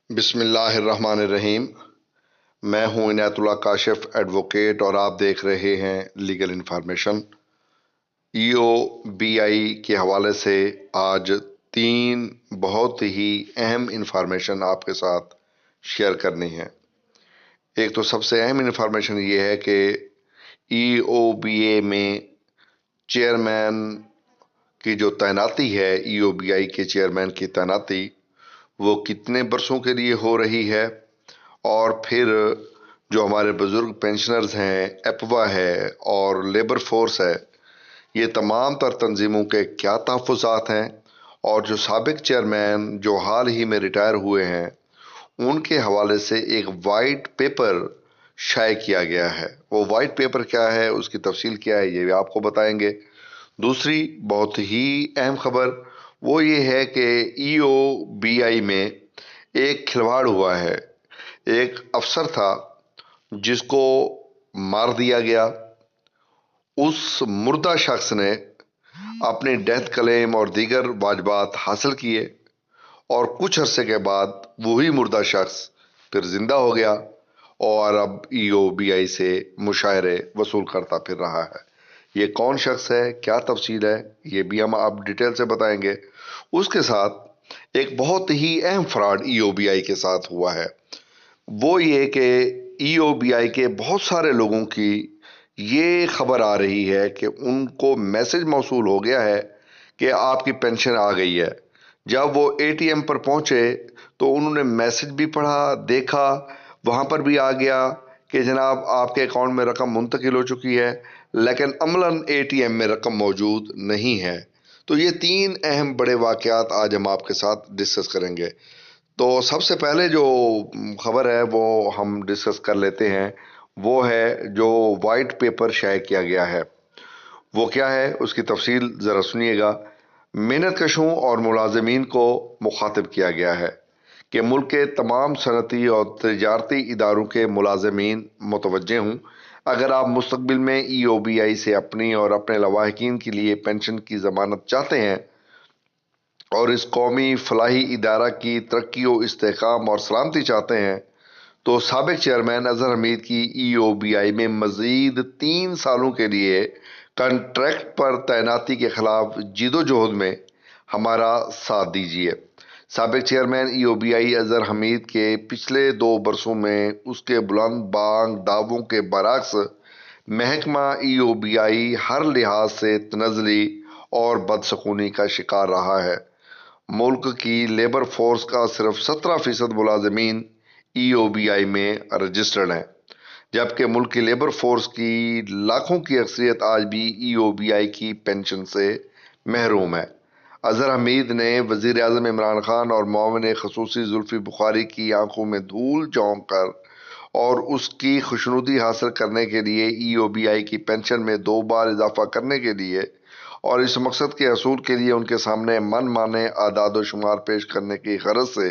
بسم اللہ الرحمن الرحیم۔ میں ہوں عنایت اللہ کاشف ایڈوکیٹ اور آپ دیکھ رہے ہیں لیگل انفارمیشن۔ ای او بی آئی کے حوالے سے آج 3 بہت ہی اہم انفارمیشن آپ کے ساتھ شیئر کرنی ہے۔ ایک تو سب سے اہم انفارمیشن یہ ہے کہ ای او بی اے میں چیئرمین کی جو تعیناتی ہے، ای او بی آئی کے چیئرمین کی تعیناتی وہ کتنے برسوں کے لیے ہو رہی ہے، اور پھر جو ہمارے بزرگ پینشنرز ہیں، ایپوا ہے اور لیبر فورس ہے، یہ تمام تر تنظیموں کے کیا تحفظات ہیں، اور جو سابق چیئرمین جو حال ہی میں ریٹائر ہوئے ہیں ان کے حوالے سے ایک وائٹ پیپر شائع کیا گیا ہے۔ وہ وائٹ پیپر کیا ہے، اس کی تفصیل کیا ہے، یہ بھی آپ کو بتائیں گے۔ دوسری بہت ہی اہم خبر وہ یہ ہے کہ ای او بی آئی میں ایک کھلواڑ ہوا ہے۔ ایک افسر تھا جس کو مار دیا گیا۔ اس مردہ شخص نے اپنی ڈیتھ کلیم اور دیگر واجبات حاصل کیے، اور کچھ عرصے کے بعد وہی مردہ شخص پھر زندہ ہو گیا اور اب ای او بی آئی سے مشاہرے وصول کرتا پھر رہا ہے۔ یہ کون شخص ہے، کیا تفصیل ہے، یہ بھی ہم آپ ڈیٹیل سے بتائیں گے۔ اس کے ساتھ ایک بہت ہی اہم فراڈ ای او بی آئی کے ساتھ ہوا ہے، وہ یہ کہ ای او بی آئی کے بہت سارے لوگوں کی یہ خبر آ رہی ہے کہ ان کو میسج موصول ہو گیا ہے کہ آپ کی پینشن آ گئی ہے۔ جب وہ اے ٹی ایم پر پہنچے تو انہوں نے میسج بھی پڑھا، دیکھا، وہاں پر بھی آ گیا کہ جناب آپ کے اکاؤنٹ میں رقم منتقل ہو چکی ہے، لیکن عملاً اے ٹی ایم میں رقم موجود نہیں ہے۔ تو یہ 3 اہم بڑے واقعات آج ہم آپ کے ساتھ ڈسکس کریں گے۔ تو سب سے پہلے جو خبر ہے وہ ہم ڈسکس کر لیتے ہیں، وہ ہے جو وائٹ پیپر شائع کیا گیا ہے۔ وہ کیا ہے، اس کی تفصیل ذرا سنیے گا۔ محنت کشوں اور ملازمین کو مخاطب کیا گیا ہے کہ ملک کے تمام صنعتی اور تجارتی اداروں کے ملازمین متوجہ ہوں۔ اگر آپ مستقبل میں ای او بی آئی سے اپنی اور اپنے لواحقین کے لیے پینشن کی ضمانت چاہتے ہیں اور اس قومی فلاحی ادارہ کی ترقی و استحکام اور سلامتی چاہتے ہیں، تو سابق چیئرمین اظہر حمید کی ای او بی آئی میں مزید 3 سالوں کے لیے کنٹریکٹ پر تعیناتی کے خلاف جید و جہد میں ہمارا ساتھ دیجیے۔ سابق چیئرمین ای او بی آئی اظہر حمید کے پچھلے 2 برسوں میں اس کے بلند بانگ دعووں کے برعکس محکمہ ای او بی آئی ہر لحاظ سے تنزلی اور بدسکونی کا شکار رہا ہے۔ ملک کی لیبر فورس کا صرف 17% ملازمین ای او بی آئی میں رجسٹرڈ ہیں، جبکہ ملک کی لیبر فورس کی لاکھوں کی اکثریت آج بھی ای او بی آئی کی پینشن سے محروم ہے۔ اظہر حمید نے وزیر اعظم عمران خان اور معاون خصوصی زلفی بخاری کی آنکھوں میں دھول جھونک کر اور اس کی خوشنودی حاصل کرنے کے لیے ای او بی آئی کی پینشن میں 2 بار اضافہ کرنے کے لیے اور اس مقصد کے حصول کے لیے ان کے سامنے من مانے اعداد و شمار پیش کرنے کی غرض سے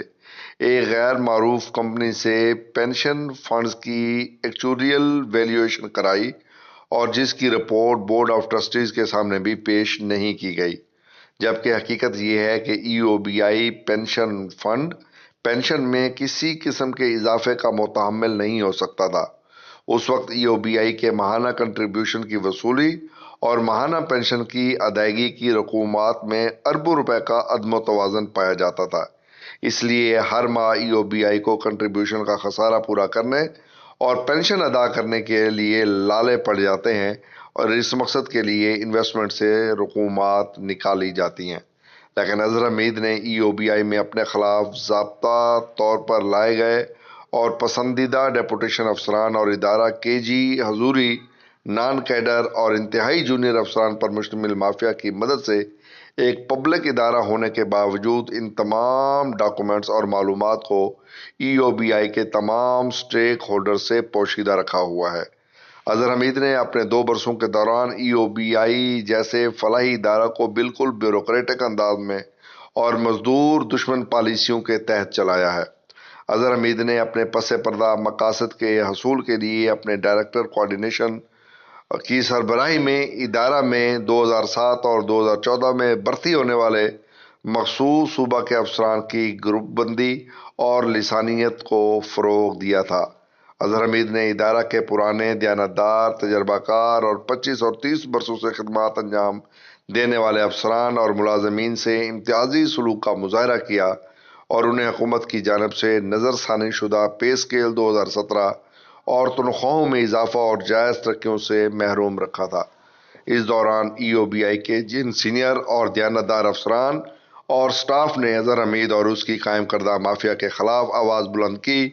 ایک غیر معروف کمپنی سے پینشن فنڈز کی ایکچوریل ویلیویشن کرائی، اور جس کی رپورٹ بورڈ آف ٹرسٹیز کے سامنے بھی پیش نہیں کی گئی، جبکہ حقیقت یہ ہے کہ ای او بی آئی پینشن فنڈ پینشن میں کسی قسم کے اضافے کا متحمل نہیں ہو سکتا تھا۔ اس وقت ای او بی آئی کے ماہانہ کنٹریبیوشن کی وصولی اور ماہانہ پینشن کی ادائیگی کی رقومات میں اربوں روپے کا عدم توازن پایا جاتا تھا۔ اس لیے ہر ماہ ای او بی آئی کو کنٹریبیوشن کا خسارہ پورا کرنے اور پینشن ادا کرنے کے لیے لالے پڑ جاتے ہیں، اور اس مقصد کے لیے انویسٹمنٹ سے رقومات نکالی جاتی ہیں۔ لیکن اظہر حمید نے ای او بی آئی میں اپنے خلاف ضابطہ طور پر لائے گئے اور پسندیدہ ڈیپوٹیشن افسران اور ادارہ کے جی حضوری نان کیڈر اور انتہائی جونیئر افسران پر مشتمل مافیا کی مدد سے ایک پبلک ادارہ ہونے کے باوجود ان تمام ڈاکومنٹس اور معلومات کو ای او بی آئی کے تمام سٹیک ہولڈر سے پوشیدہ رکھا ہوا ہے۔ اظہر حمید نے اپنے 2 برسوں کے دوران ای او بی آئی جیسے فلاحی ادارہ کو بالکل بیوروکریٹک انداز میں اور مزدور دشمن پالیسیوں کے تحت چلایا ہے۔ اظہر حمید نے اپنے پس پردہ مقاصد کے حصول کے لیے اپنے ڈائریکٹر کوآرڈینیشن کی سربراہی میں ادارہ میں 2007 اور 2014 میں بھرتی ہونے والے مخصوص صوبہ کے افسران کی گروپ بندی اور لسانیت کو فروغ دیا تھا۔ اظہر حمید نے ادارہ کے پرانے، دیانتدار، تجربہ کار اور 25 اور 30 برسوں سے خدمات انجام دینے والے افسران اور ملازمین سے امتیازی سلوک کا مظاہرہ کیا اور انہیں حکومت کی جانب سے نظر ثانی شدہ پے اسکیل 2017 اور تنخواہوں میں اضافہ اور جائز ترقیوں سے محروم رکھا تھا۔ اس دوران ای او بی آئی کے جن سینئر اور دیانتدار افسران اور سٹاف نے اظہر حمید اور اس کی قائم کردہ مافیا کے خلاف آواز بلند کی،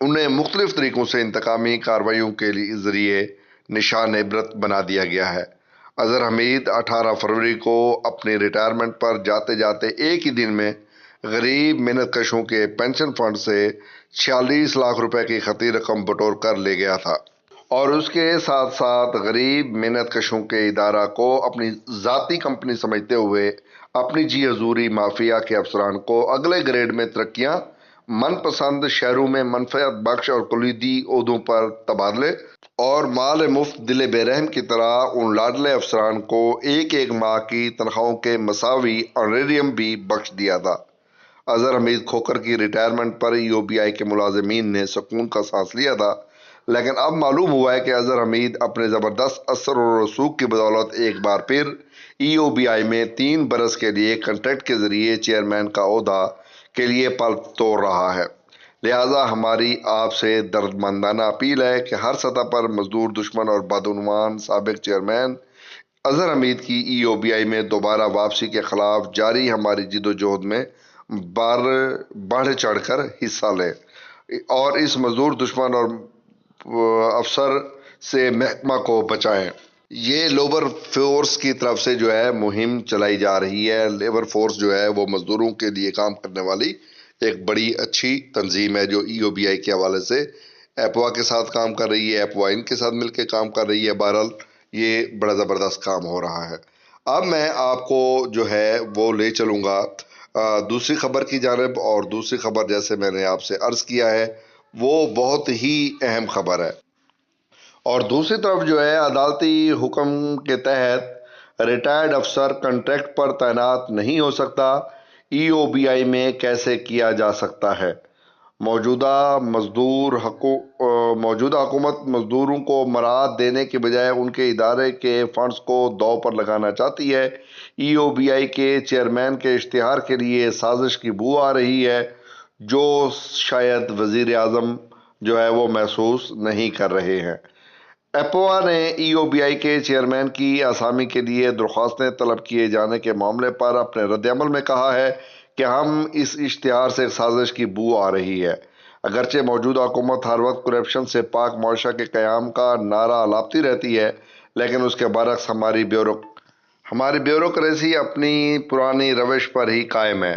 انہیں مختلف طریقوں سے انتقامی کارروائیوں کے ذریعے نشان عبرت بنا دیا گیا ہے۔ اظہر حمید 18 فروری کو اپنی ریٹائرمنٹ پر جاتے جاتے ایک ہی دن میں غریب محنت کشوں کے پینشن فنڈ سے 46 لاکھ روپے کی خطی رقم بٹور کر لے گیا تھا، اور اس کے ساتھ ساتھ غریب محنت کشوں کے ادارہ کو اپنی ذاتی کمپنی سمجھتے ہوئے اپنی جی حضوری مافیا کے افسران کو اگلے گریڈ میں ترقیاں، من پسند شہروں میں منفعت بخش اور کلیدی عہدوں پر تبادلے اور مال مفت دل بے رحم کی طرح ان لاڈلے افسران کو ایک ماہ کی تنخواہوں کے مساوی آنریریم بھی بخش دیا تھا۔ اظہر حمید کھوکھر کی ریٹائرمنٹ پر ای او بی آئی کے ملازمین نے سکون کا سانس لیا تھا، لیکن اب معلوم ہوا ہے کہ اظہر حمید اپنے زبردست اثر و رسوخ کی بدولت ایک بار پھر ای او بی آئی میں 3 برس کے لیے کنٹریکٹ کے ذریعے چیئرمین کا عہدہ کے لیے پل توڑ رہا ہے۔ لہٰذا ہماری آپ سے دردمندانہ اپیل ہے کہ ہر سطح پر مزدور دشمن اور بدعنوان سابق چیئرمین اظہر حمید کی ای او بی آئی میں دوبارہ واپسی کے خلاف جاری ہماری جدوجہد میں بڑھ چڑھ کر حصہ لیں اور اس مزدور دشمن اور افسر سے محکمہ کو بچائیں۔ یہ لیبر فورس کی طرف سے جو ہے مہم چلائی جا رہی ہے۔ لیبر فورس جو ہے وہ مزدوروں کے لیے کام کرنے والی ایک بڑی اچھی تنظیم ہے جو ای او بی آئی کے حوالے سے ایپوا کے ساتھ کام کر رہی ہے، ایپوا ان کے ساتھ مل کے کام کر رہی ہے۔ بہرحال یہ بڑا زبردست کام ہو رہا ہے۔ اب میں آپ کو جو ہے وہ لے چلوں گا دوسری خبر کی جانب، اور دوسری خبر جیسے میں نے آپ سے عرض کیا ہے وہ بہت ہی اہم خبر ہے، اور دوسری طرف جو ہے عدالتی حکم کے تحت ریٹائرڈ افسر کنٹریکٹ پر تعینات نہیں ہو سکتا۔ ای او بی آئی میں کیسے کیا جا سکتا ہے؟ موجودہ حکومت مزدوروں کو مراعات دینے کے بجائے ان کے ادارے کے فنڈز کو داؤ پر لگانا چاہتی ہے۔ ای او بی آئی کے چیئرمین کے اشتہار کے لیے سازش کی بو آ رہی ہے جو شاید وزیر اعظم جو ہے وہ محسوس نہیں کر رہے ہیں۔ ایپوا نے ای او بی آئی کے چیئرمین کی آسامی کے لیے درخواستیں طلب کیے جانے کے معاملے پر اپنے رد عمل میں کہا ہے کہ ہم اس اشتہار سے سازش کی بو آ رہی ہے۔ اگرچہ موجودہ حکومت ہر وقت کرپشن سے پاک معاشرہ کے قیام کا نعرہ الاپتی رہتی ہے، لیکن اس کے برعکس ہماری بیوروکریسی اپنی پرانی روش پر ہی قائم ہے۔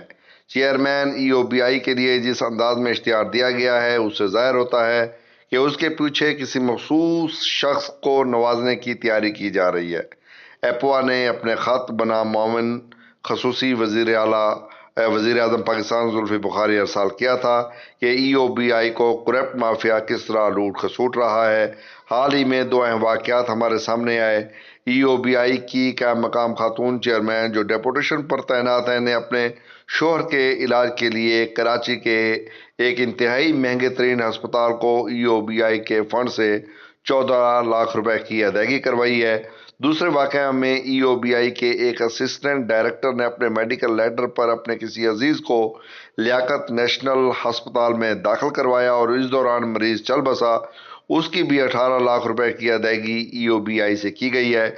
چیئرمین ای او بی آئی کے لیے جس انداز میں اشتہار دیا گیا ہے اس سے ظاہر ہوتا ہے کہ اس کے پیچھے کسی مخصوص شخص کو نوازنے کی تیاری کی جا رہی ہے۔ ایپوا نے اپنے خط بنام معاون خصوصی وزیر اعظم پاکستان زلفی بخاری ارسال کیا تھا کہ ای او بی آئی کو کرپٹ مافیا کس طرح لوٹ کھسوٹ رہا ہے۔ حال ہی میں 2 اہم واقعات ہمارے سامنے آئے۔ ای او بی آئی کی قائم مقام خاتون چیئرمین جو ڈیپوٹیشن پر تعینات ہیں نے اپنے شوہر کے علاج کے لیے کراچی کے ایک انتہائی مہنگے ترین ہسپتال کو ای او بی آئی کے فنڈ سے 14 لاکھ روپے کی ادائیگی کروائی ہے۔ دوسرے واقعہ میں ای او بی آئی کے ایک اسسٹنٹ ڈائریکٹر نے اپنے میڈیکل لیٹر پر اپنے کسی عزیز کو لیاقت نیشنل ہسپتال میں داخل کروایا اور اس دوران مریض چل بسا۔ اس کی بھی 18 لاکھ روپے کی ادائیگی ای او بی آئی سے کی گئی ہے۔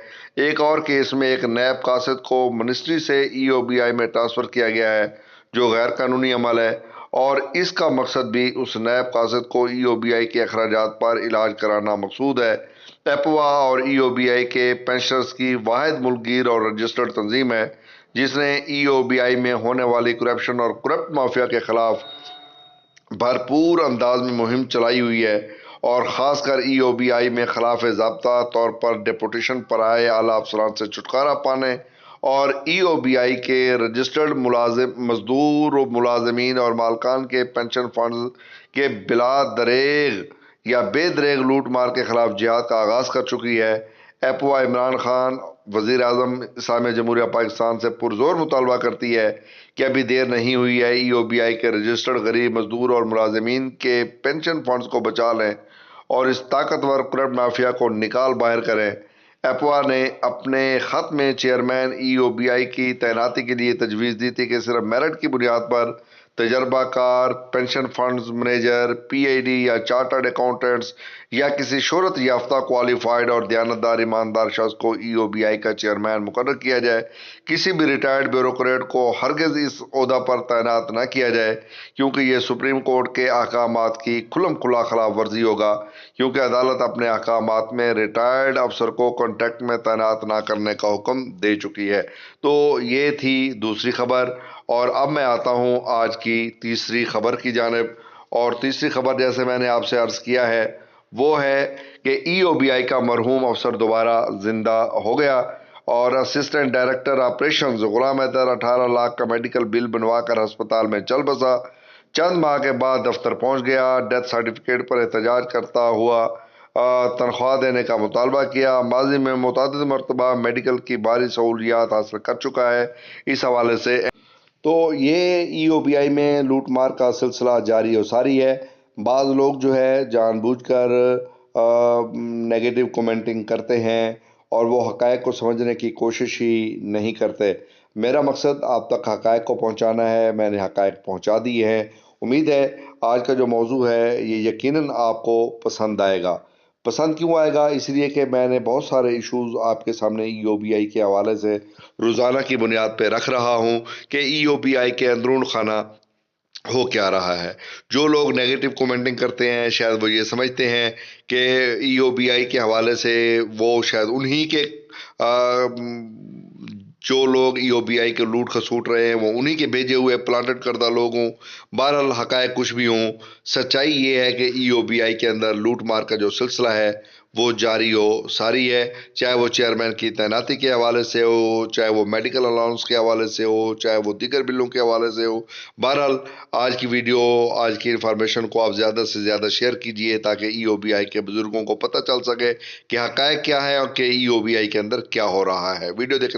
ایک اور کیس میں ایک نیب قاصد کو منسٹری سے ای او بی آئی میں ٹرانسفر کیا گیا ہے جو غیر قانونی عمل ہے، اور اس کا مقصد بھی اس نیب قاصد کو ای او بی آئی کے اخراجات پر علاج کرانا مقصود ہے۔ ایپوا اور ای او بی آئی کے پینشنرز کی واحد ملک گیر اور رجسٹرڈ تنظیم ہے جس نے ای او بی آئی میں ہونے والی کرپشن اور کرپٹ مافیا کے خلاف بھرپور انداز میں مہم چلائی ہوئی ہے، اور خاص کر ای او بی آئی میں خلاف ضابطہ طور پر ڈیپوٹیشن پر آئے اعلیٰ افسران سے چھٹکارا پانے اور ای او بی آئی کے رجسٹرڈ مزدور و ملازمین اور مالکان کے پینشن فنڈز کے بلا دریغ یا بے دریغ لوٹ مار کے خلاف جہاد کا آغاز کر چکی ہے۔ ایپوا عمران خان وزیر اعظم اسلامیہ جمہوریہ پاکستان سے پرزور مطالبہ کرتی ہے کہ ابھی دیر نہیں ہوئی ہے، ای او بی آئی کے رجسٹرڈ غریب مزدور اور ملازمین کے پینشن فنڈز کو بچا لیں اور اس طاقتور کرپٹ مافیا کو نکال باہر کریں۔ ایپوا نے اپنے خط میں چیئرمین ای او بی آئی کی تعیناتی کے لیے تجویز دی تھی کہ صرف میرٹ کی بنیاد پر تجربہ کار pension funds manager, P I D یا چارٹرڈ اکاؤنٹنٹس یا کسی شہرت یافتہ کوالیفائڈ اور دیانتدار ایماندار شخص کو ای او بی آئی کا چیئرمین مقرر کیا جائے۔ کسی بھی ریٹائرڈ بیوروکریٹ کو ہرگز اس عہدہ پر تعینات نہ کیا جائے، کیونکہ یہ سپریم کورٹ کے احکامات کی کھلم کھلا خلاف ورزی ہوگا، کیونکہ عدالت اپنے احکامات میں ریٹائرڈ افسر کو کانٹریکٹ میں تعینات نہ کرنے کا حکم دے چکی ہے۔ تو یہ تھی دوسری خبر، اور اب میں آتا ہوں آج کی تیسری خبر کی جانب، اور تیسری خبر جیسے میں نے آپ سے عرض کیا ہے وہ ہے کہ ای او بی آئی کا مرحوم افسر دوبارہ زندہ ہو گیا، اور assistant director operations Ghulam Haider 18 lakh کا میڈیکل بل بنوا کر ہسپتال میں چل بسا، چند ماہ کے بعد دفتر پہنچ گیا، ڈیتھ سرٹیفکیٹ پر احتجاج کرتا ہوا تنخواہ دینے کا مطالبہ کیا۔ ماضی میں متعدد مرتبہ میڈیکل کی بھاری سہولیات حاصل کر چکا ہے۔ اس حوالے سے تو یہ ای او بی آئی میں لوٹ مار کا سلسلہ جاری و ساری ہے۔ بعض لوگ جو ہے جان بوجھ کر نیگیٹو کومنٹنگ کرتے ہیں اور وہ حقائق کو سمجھنے کی کوشش ہی نہیں کرتے۔ میرا مقصد آپ تک حقائق کو پہنچانا ہے، میں نے حقائق پہنچا دیے ہیں۔ امید ہے آج کا جو موضوع ہے یہ یقیناً آپ کو پسند آئے گا۔ پسند کیوں آئے گا؟ اس لیے کہ میں نے بہت سارے ایشوز آپ کے سامنے ای او بی آئی کے حوالے سے روزانہ کی بنیاد پہ رکھ رہا ہوں کہ ای او بی آئی کے اندرون خانہ ہو کیا رہا ہے۔ جو لوگ نیگیٹو کومنٹنگ کرتے ہیں شاید وہ یہ سمجھتے ہیں کہ ای او بی آئی کے حوالے سے وہ شاید انہی کے جو لوگ ای او بی آئی کے لوٹ کھسوٹ رہے ہیں وہ انہی کے بھیجے ہوئے پلانٹڈ کردہ لوگ ہوں۔ بہرحال حقائق کچھ بھی ہوں، سچائی یہ ہے کہ ای او بی آئی کے اندر لوٹ مار کا جو سلسلہ ہے وہ جاری و ساری ہے، چاہے وہ چیئرمین کی تعیناتی کے حوالے سے ہو، چاہے وہ میڈیکل الاؤنس کے حوالے سے ہو، چاہے وہ دیگر بلوں کے حوالے سے ہو۔ بہرحال آج کی ویڈیو، آج کی انفارمیشن کو آپ زیادہ سے زیادہ شیئر کیجئے تاکہ ای او بی آئی کے بزرگوں کو پتہ چل سکے کہ حقائق کیا ہے اور کہ ای او بی آئی کے اندر کیا ہو رہا ہے۔ ویڈیو دیکھنے